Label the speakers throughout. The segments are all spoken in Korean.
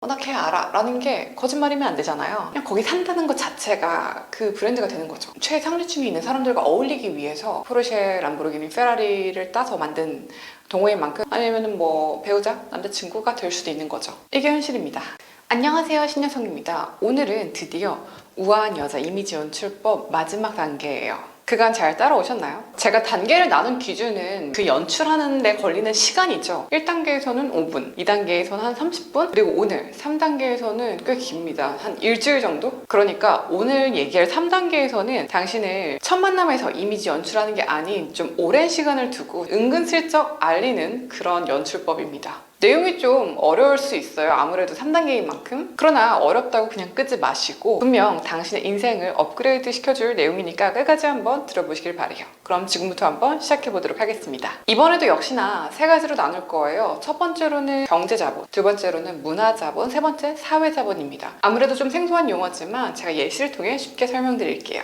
Speaker 1: 나 걔 알아 라는 게 거짓말이면 안 되잖아요. 그냥 거기 산다는 것 자체가 그 브랜드가 되는 거죠. 최상류층에 있는 사람들과 어울리기 위해서 포르쉐, 람보르기니, 페라리를 따서 만든 동호인 만큼 아니면 뭐 배우자, 남자친구가 될 수도 있는 거죠. 이게 현실입니다. 안녕하세요, 신여성입니다. 오늘은 드디어 우아한 여자 이미지 연출법 마지막 단계예요. 그간 잘 따라오셨나요? 제가 단계를 나눈 기준은 그 연출하는 데 걸리는 시간이죠. 1단계에서는 5분, 2단계에서는 한 30분, 그리고 오늘 3단계에서는 꽤 깁니다. 한 일주일 정도? 그러니까 오늘 얘기할 3단계에서는 당신을 첫 만남에서 이미지 연출하는 게 아닌 좀 오랜 시간을 두고 은근슬쩍 알리는 그런 연출법입니다. 내용이 좀 어려울 수 있어요. 아무래도 3단계인 만큼. 그러나 어렵다고 그냥 끄지 마시고 분명 당신의 인생을 업그레이드 시켜줄 내용이니까 끝까지 한번 들어보시길 바래요. 그럼 지금부터 한번 시작해보도록 하겠습니다. 이번에도 역시나 세 가지로 나눌 거예요. 첫 번째로는 경제자본, 두 번째로는 문화자본, 세 번째 사회자본입니다. 아무래도 좀 생소한 용어지만 제가 예시를 통해 쉽게 설명드릴게요.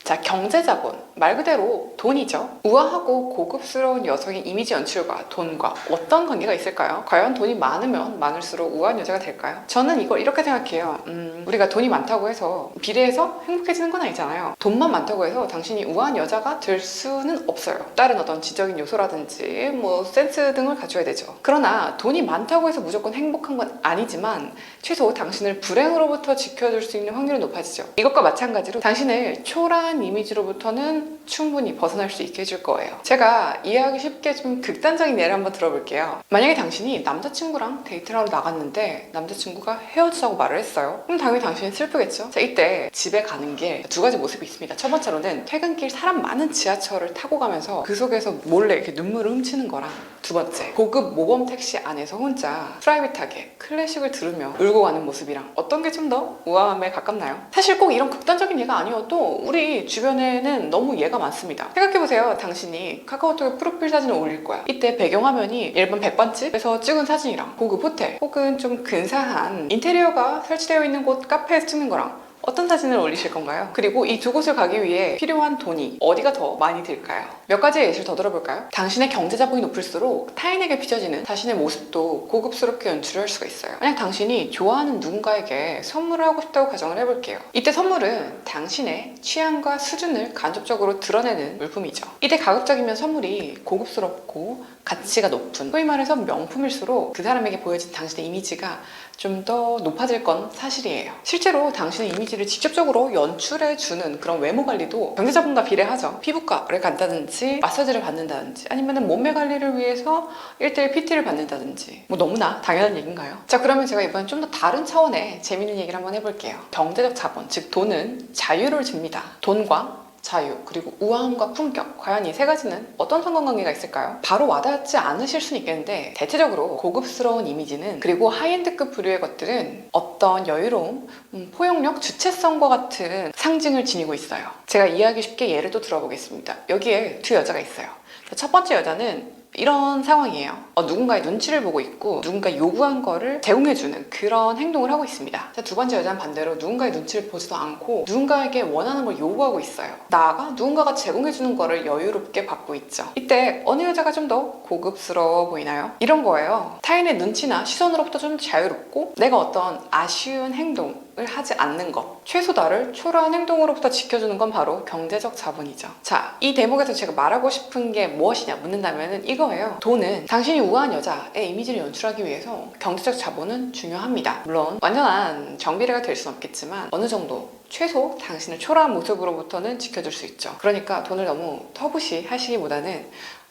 Speaker 1: 자, 경제자본. 말 그대로 돈이죠. 우아하고 고급스러운 여성의 이미지 연출과 돈과 어떤 관계가 있을까요? 과연 돈이 많으면 많을수록 우아한 여자가 될까요? 저는 이걸 이렇게 생각해요. 우리가 돈이 많다고 해서 비례해서 행복해지는 건 아니잖아요. 돈만 많다고 해서 당신이 우아한 여자가 될 수는 없어요. 다른 어떤 지적인 요소라든지 뭐 센스 등을 갖춰야 되죠. 그러나 돈이 많다고 해서 무조건 행복한 건 아니지만 최소 당신을 불행으로부터 지켜줄 수 있는 확률은 높아지죠. 이것과 마찬가지로 당신을 초라한 이미지로부터는 충분히 벗어날 수 있게 해줄 거예요. 제가 이해하기 쉽게 좀 극단적인 예를 한번 들어볼게요. 만약에 당신이 남자친구랑 데이트를 하러 나갔는데 남자친구가 헤어지자고 말을 했어요. 그럼 당연히 당신이 슬프겠죠? 자, 이때 집에 가는 게 두 가지 모습이 있습니다. 첫 번째로는 퇴근길 사람 많은 지하철을 타고 가면서 그 속에서 몰래 이렇게 눈물을 훔치는 거랑, 두 번째, 고급 모범 택시 안에서 혼자 프라이빗하게 클래식을 들으며 울고 가는 모습이랑 어떤 게 좀 더 우아함에 가깝나요? 사실 꼭 이런 극단적인 예가 아니어도 우리 주변에는 너무 예가 많습니다. 생각해보세요. 당신이 카카오톡에 프로필 사진을 올릴 거야. 이때 배경화면이 일반 백반집에서 찍은 사진이랑 고급 호텔 혹은 좀 근사한 인테리어가 설치되어 있는 곳 카페에서 찍는 거랑 어떤 사진을 올리실 건가요? 그리고 이 두 곳을 가기 위해 필요한 돈이 어디가 더 많이 들까요? 몇 가지의 예시를 더 들어볼까요? 당신의 경제자본이 높을수록 타인에게 비춰지는 자신의 모습도 고급스럽게 연출할 수가 있어요. 만약 당신이 좋아하는 누군가에게 선물을 하고 싶다고 가정을 해볼게요. 이때 선물은 당신의 취향과 수준을 간접적으로 드러내는 물품이죠. 이때 가급적이면 선물이 고급스럽고 가치가 높은, 소위 말해서 명품일수록 그 사람에게 보여진 당신의 이미지가 좀 더 높아질 건 사실이에요. 실제로 당신의 이미지를 직접적으로 연출해주는 그런 외모 관리도 경제자본과 비례하죠. 피부과를 간다든지 마사지를 받는다든지 아니면 몸매 관리를 위해서 1:1 PT를 받는다든지 뭐 너무나 당연한 얘기인가요? 자, 그러면 제가 이번엔 좀 더 다른 차원의 재밌는 얘기를 한번 해볼게요. 경제적 자본, 즉 돈은 자유를 줍니다. 돈과 자유, 그리고 우아함과 품격, 과연 이 세 가지는 어떤 상관관계가 있을까요? 바로 와닿지 않으실 수는 있겠는데 대체적으로 고급스러운 이미지는, 그리고 하이엔드급 부류의 것들은 어떤 여유로움, 포용력, 주체성과 같은 상징을 지니고 있어요. 제가 이해하기 쉽게 예를 또 들어보겠습니다. 여기에 두 여자가 있어요. 첫 번째 여자는 이런 상황이에요. 누군가의 눈치를 보고 있고 누군가 요구한 거를 제공해주는 그런 행동을 하고 있습니다. 두 번째 여자는 반대로 누군가의 눈치를 보지도 않고 누군가에게 원하는 걸 요구하고 있어요. 나아가 누군가가 제공해주는 거를 여유롭게 받고 있죠. 이때 어느 여자가 좀 더 고급스러워 보이나요? 이런 거예요. 타인의 눈치나 시선으로부터 좀 자유롭고 내가 어떤 아쉬운 행동을 하지 않는 것, 최소 나를 초라한 행동으로부터 지켜주는 건 바로 경제적 자본이죠. 자, 이 대목에서 제가 말하고 싶은 게 무엇이냐 묻는다면 이거예요. 돈은 당신이 우아한 여자의 이미지를 연출하기 위해서 경제적 자본은 중요합니다. 물론 완전한 정비례가 될 수는 없겠지만 어느 정도 최소 당신을 초라한 모습으로부터는 지켜줄 수 있죠. 그러니까 돈을 너무 터부시 하시기보다는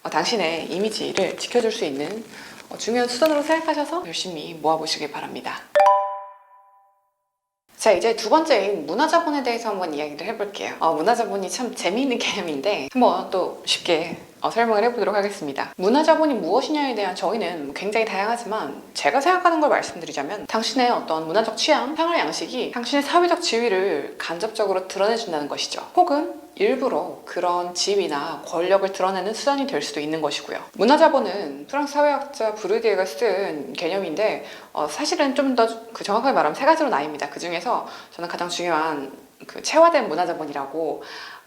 Speaker 1: 당신의 이미지를 지켜줄 수 있는 중요한 수단으로 생각하셔서 열심히 모아보시길 바랍니다. 자, 이제 두 번째인 문화자본에 대해서 한번 이야기를 해볼게요. 문화자본이 참 재미있는 개념인데 한번 또 쉽게 설명을 해보도록 하겠습니다. 문화자본이 무엇이냐에 대한 정의는 굉장히 다양하지만 제가 생각하는 걸 말씀드리자면 당신의 어떤 문화적 취향, 생활 양식이 당신의 사회적 지위를 간접적으로 드러내준다는 것이죠. 혹은 일부러 그런 지위나 권력을 드러내는 수단이 될 수도 있는 것이고요. 문화자본은 프랑스 사회학자 브르디에가 쓴 개념인데 사실은 좀 더 정확하게 말하면 세 가지로 나뉩니다. 그 중에서 저는 가장 중요한 체화된 문화자본이라고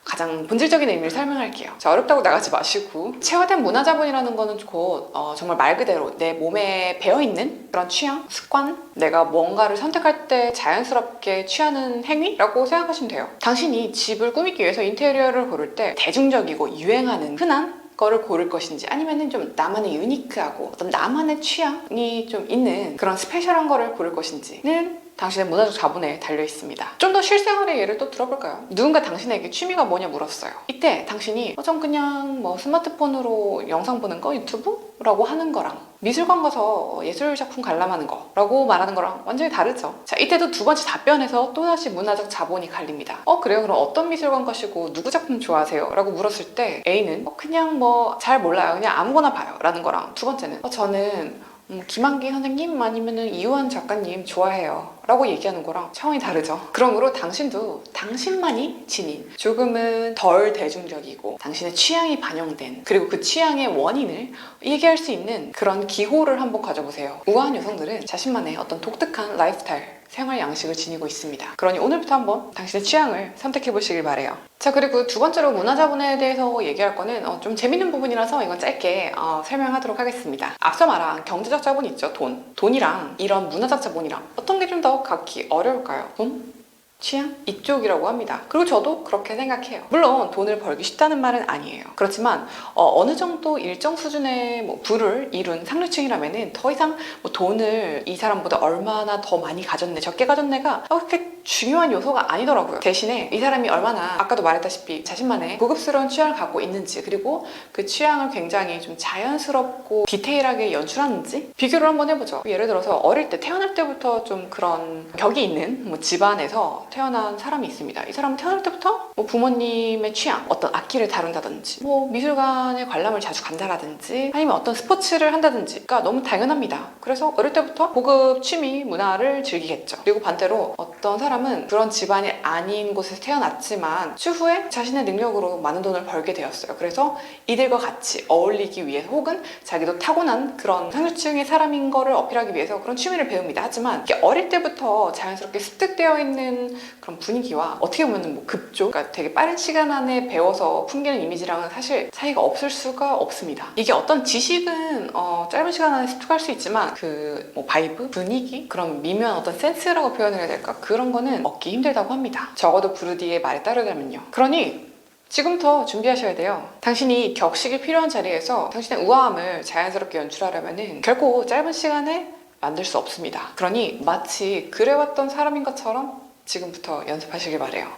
Speaker 1: 가장 본질적인 의미를 설명할게요. 자, 어렵다고 나가지 마시고, 체화된 문화자본이라는 거는 곧 정말 말 그대로 내 몸에 배어있는 그런 취향, 습관, 내가 뭔가를 선택할 때 자연스럽게 취하는 행위라고 생각하시면 돼요. 당신이 집을 꾸미기 위해서 인테리어를 고를 때 대중적이고 유행하는 흔한 거를 고를 것인지, 아니면은 좀 나만의 유니크하고 어떤 나만의 취향이 좀 있는 그런 스페셜한 거를 고를 것인지는 당신의 문화적 자본에 달려 있습니다. 좀 더 실생활의 예를 또 들어볼까요? 누군가 당신에게 취미가 뭐냐 물었어요. 이때 당신이 전 그냥 뭐 스마트폰으로 영상 보는 거, 유튜브라고 하는 거랑 미술관 가서 예술 작품 관람하는 거라고 말하는 거랑 완전히 다르죠. 자, 이때도 두 번째 답변에서 또다시 문화적 자본이 갈립니다. 그래요? 그럼 어떤 미술관 가시고 누구 작품 좋아하세요? 라고 물었을 때 A는 그냥 뭐 잘 몰라요, 그냥 아무거나 봐요 라는 거랑, 두 번째는 저는 김한기 선생님 아니면은 이우환 작가님 좋아해요 라고 얘기하는 거랑 차원이 다르죠. 그러므로 당신도 당신만이 지닌, 조금은 덜 대중적이고 당신의 취향이 반영된, 그리고 그 취향의 원인을 얘기할 수 있는 그런 기호를 한번 가져보세요. 우아한 여성들은 자신만의 어떤 독특한 라이프스타일, 생활 양식을 지니고 있습니다. 그러니 오늘부터 한번 당신의 취향을 선택해 보시길 바래요. 자, 그리고 두 번째로 문화자본에 대해서 얘기할 거는 좀 재밌는 부분이라서 이건 짧게 설명하도록 하겠습니다. 앞서 말한 경제적 자본 있죠. 돈이랑 이런 문화적 자본이랑 어떤 게 좀 더 갖기 어려울까요? 돈? 취향? 이쪽이라고 합니다. 그리고 저도 그렇게 생각해요. 물론 돈을 벌기 쉽다는 말은 아니에요. 그렇지만 어느 정도 일정 수준의 부를 이룬 상류층이라면은 더 이상 돈을 이 사람보다 얼마나 더 많이 가졌네, 적게 가졌네가 그렇게 중요한 요소가 아니더라고요. 대신에 이 사람이 얼마나, 아까도 말했다시피 자신만의 고급스러운 취향을 갖고 있는지, 그리고 그 취향을 굉장히 좀 자연스럽고 디테일하게 연출하는지 비교를 한번 해보죠. 예를 들어서 어릴 때, 태어날 때부터 좀 그런 격이 있는 집안에서 태어난 사람이 있습니다. 이 사람은 태어날 때부터 부모님의 취향, 어떤 악기를 다룬다든지 미술관에 관람을 자주 간다라든지 아니면 어떤 스포츠를 한다든지가 너무 당연합니다. 그래서 어릴 때부터 고급 취미 문화를 즐기겠죠. 그리고 반대로 어떤 사람은 그런 집안이 아닌 곳에서 태어났지만 추후에 자신의 능력으로 많은 돈을 벌게 되었어요. 그래서 이들과 같이 어울리기 위해, 혹은 자기도 타고난 그런 상류층의 사람인 거를 어필하기 위해서 그런 취미를 배웁니다. 하지만 이게 어릴 때부터 자연스럽게 습득되어 있는 그런 분위기와 어떻게 보면 급조, 그러니까 되게 빠른 시간 안에 배워서 풍기는 이미지랑은 사실 차이가 없을 수가 없습니다. 이게 어떤 지식은 짧은 시간 안에 습득할 수 있지만 그 바이브, 분위기, 그런 미묘한 어떤 센스라고 표현을 해야 될까? 그런 거는 얻기 힘들다고 합니다. 적어도 브루디의 말에 따르자면요. 그러니 지금부터 준비하셔야 돼요. 당신이 격식이 필요한 자리에서 당신의 우아함을 자연스럽게 연출하려면 결코 짧은 시간에 만들 수 없습니다. 그러니 마치 그래왔던 사람인 것처럼 지금부터 연습하시길 바래요.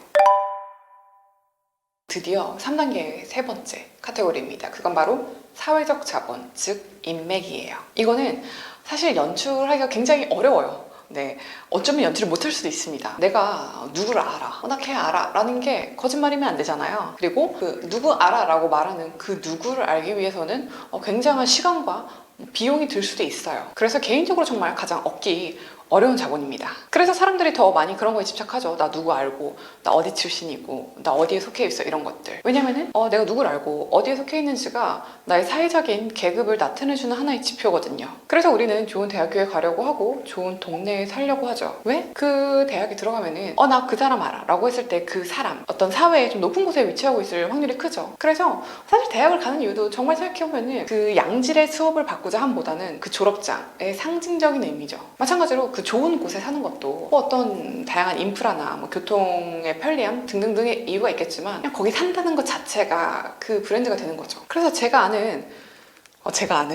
Speaker 1: 드디어 3단계의 세 번째 카테고리입니다. 그건 바로 사회적 자본, 즉 인맥이에요. 이거는 사실 연출하기가 굉장히 어려워요. 네, 어쩌면 연출을 못할 수도 있습니다. 내가 누구를 알아, 나 걔 알아 라는 게 거짓말이면 안 되잖아요. 그리고 그 누구 알아 라고 말하는 그 누구를 알기 위해서는 굉장한 시간과 비용이 들 수도 있어요. 그래서 개인적으로 정말 가장 얻기 어려운 자본입니다. 그래서 사람들이 더 많이 그런 거에 집착하죠. 나 누구 알고, 나 어디 출신이고, 나 어디에 속해 있어, 이런 것들. 왜냐면은 내가 누구를 알고 어디에 속해 있는지가 나의 사회적인 계급을 나타내주는 하나의 지표거든요. 그래서 우리는 좋은 대학교에 가려고 하고 좋은 동네에 살려고 하죠. 왜? 그 대학에 들어가면은 나 그 사람 알아 라고 했을 때 그 사람, 어떤 사회에 좀 높은 곳에 위치하고 있을 확률이 크죠. 그래서 사실 대학을 가는 이유도 정말 생각해보면은 그 양질의 수업을 받고자 함보다는 그 졸업장의 상징적인 의미죠. 마찬가지로 그 좋은 곳에 사는 것도 어떤 다양한 인프라나 교통의 편리함 등등등의 이유가 있겠지만 그냥 거기 산다는 것 자체가 그 브랜드가 되는 거죠. 그래서 제가 아는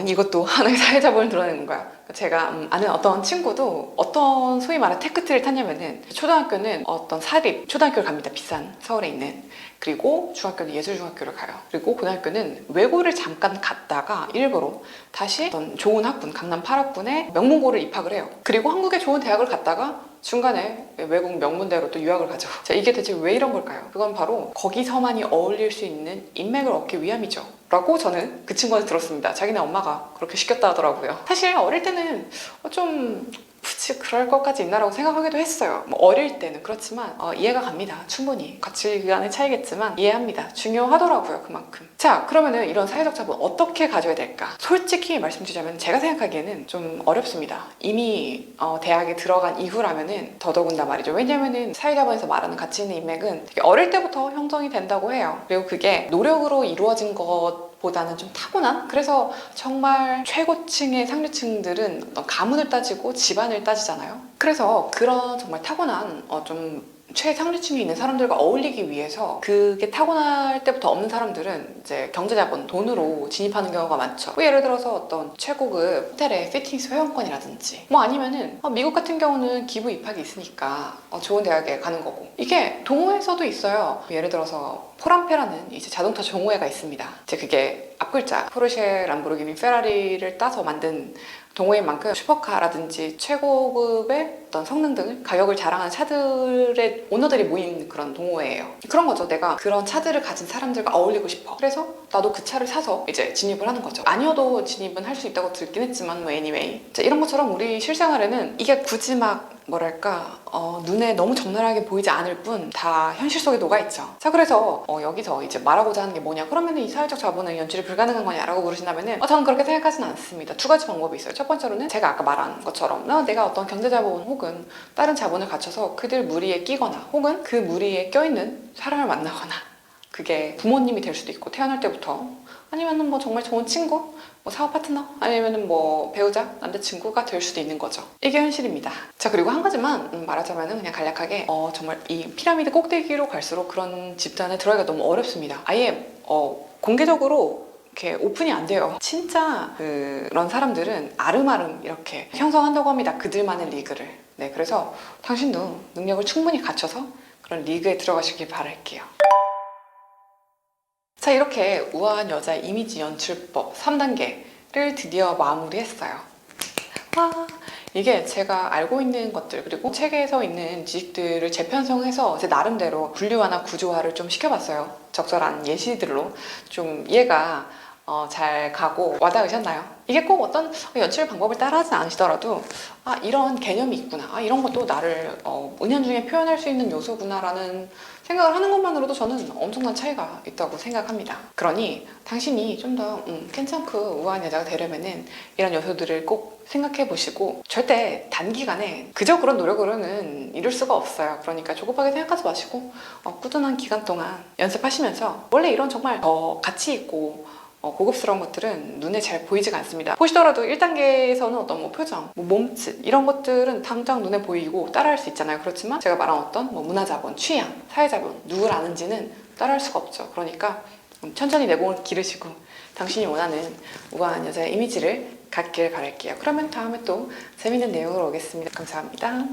Speaker 1: 이것도 하나의 사회자본을 드러내는 거야. 제가 아는 어떤 친구도 어떤 소위 말하는 테크트를 탔냐면은 초등학교는 어떤 사립 초등학교를 갑니다. 비싼 서울에 있는. 그리고 중학교는 예술중학교를 가요. 그리고 고등학교는 외고를 잠깐 갔다가 일부러 다시 어떤 좋은 학군, 강남 8학군에 명문고를 입학을 해요. 그리고 한국의 좋은 대학을 갔다가 중간에 외국 명문대로 또 유학을 가죠. 자, 이게 대체 왜 이런 걸까요? 그건 바로 거기서만이 어울릴 수 있는 인맥을 얻기 위함이죠. 라고 저는 그 친구한테 들었습니다. 자기네 엄마가 그렇게 시켰다 하더라고요. 사실 어릴 때는 좀 굳이 그럴 것까지 있나라고 생각하기도 했어요. 뭐 어릴 때는. 그렇지만 이해가 갑니다. 충분히. 가치관의 차이겠지만 이해합니다. 중요하더라고요, 그만큼. 자, 그러면은 이런 사회적 자본 어떻게 가져야 될까? 솔직히 말씀드리자면 제가 생각하기에는 좀 어렵습니다. 이미 대학에 들어간 이후라면은 더더군다 말이죠. 왜냐면은 사회자본에서 말하는 가치 있는 인맥은 되게 어릴 때부터 형성이 된다고 해요. 그리고 그게 노력으로 이루어진 보다는 좀 타고난? 그래서 정말 최고층의 상류층들은 어떤 가문을 따지고 집안을 따지잖아요. 그래서 그런 정말 타고난 좀 최상류층에 있는 사람들과 어울리기 위해서 그게 타고날 때부터 없는 사람들은 이제 경제자본, 돈으로 진입하는 경우가 많죠. 뭐 예를 들어서 어떤 최고급 호텔의 피팅스 회원권이라든지 뭐 아니면은 미국 같은 경우는 기부 입학이 있으니까 좋은 대학에 가는 거고 이게 동호회에서도 있어요. 예를 들어서 포람페라는 이제 자동차 종호회가 있습니다. 이제 그게 앞글자 포르쉐, 람보르기니, 페라리를 따서 만든 동호회인 만큼 슈퍼카라든지 최고급의 어떤 성능 등을 가격을 자랑하는 차들의 오너들이 모인 그런 동호회예요. 그런 거죠. 내가 그런 차들을 가진 사람들과 어울리고 싶어. 그래서 나도 그 차를 사서 이제 진입을 하는 거죠. 아니어도 진입은 할 수 있다고 듣긴 했지만 뭐 anyway. 이런 것처럼 우리 실생활에는 이게 굳이 막 뭐랄까 눈에 너무 적나라하게 보이지 않을 뿐 다 현실 속에 녹아있죠. 자, 그래서 여기서 이제 말하고자 하는 게 뭐냐, 그러면 이 사회적 자본은 연출이 불가능한 거냐라고 물으신다면은 저는 그렇게 생각하지는 않습니다. 두 가지 방법이 있어요. 첫 번째로는 제가 아까 말한 것처럼 내가 어떤 경제자본 혹은 다른 자본을 갖춰서 그들 무리에 끼거나 혹은 그 무리에 껴있는 사람을 만나거나, 그게 부모님이 될 수도 있고 태어날 때부터, 아니면은 뭐 정말 좋은 친구, 뭐 사업 파트너, 아니면은 뭐 배우자, 남자친구가 될 수도 있는 거죠. 이게 현실입니다. 자, 그리고 한 가지만 말하자면은 그냥 간략하게 정말 이 피라미드 꼭대기로 갈수록 그런 집단에 들어가기가 너무 어렵습니다. 아예 공개적으로 이렇게 오픈이 안 돼요. 진짜 그런 사람들은 아름아름 이렇게 형성한다고 합니다. 그들만의 리그를. 네, 그래서 당신도 능력을 충분히 갖춰서 그런 리그에 들어가시길 바랄게요. 자, 이렇게 우아한 여자 이미지 연출법 3단계를 드디어 마무리했어요. 와, 이게 제가 알고 있는 것들 그리고 책에서 있는 지식들을 재편성해서 제 나름대로 분류화나 구조화를 좀 시켜봤어요. 적절한 예시들로 좀 이해가 잘 가고 와닿으셨나요? 이게 꼭 어떤 연출 방법을 따라하지 않으시더라도 이런 개념이 있구나, 이런 것도 나를 은연중에 표현할 수 있는 요소구나 라는 생각을 하는 것만으로도 저는 엄청난 차이가 있다고 생각합니다. 그러니 당신이 좀 더 괜찮고 우아한 여자가 되려면은 이런 요소들을 꼭 생각해 보시고, 절대 단기간에 그저 그런 노력으로는 이룰 수가 없어요. 그러니까 조급하게 생각하지 마시고 꾸준한 기간 동안 연습하시면서, 원래 이런 정말 더 가치 있고 고급스러운 것들은 눈에 잘 보이지가 않습니다. 보시더라도 1단계에서는 어떤 뭐 표정, 뭐 몸짓 이런 것들은 당장 눈에 보이고 따라할 수 있잖아요. 그렇지만 제가 말한 어떤 뭐 문화자본, 취향, 사회자본, 누굴 아는지는 따라할 수가 없죠. 그러니까 천천히 내공을 기르시고 당신이 원하는 우아한 여자의 이미지를 갖길 바랄게요. 그러면 다음에 또 재밌는 내용으로 오겠습니다. 감사합니다.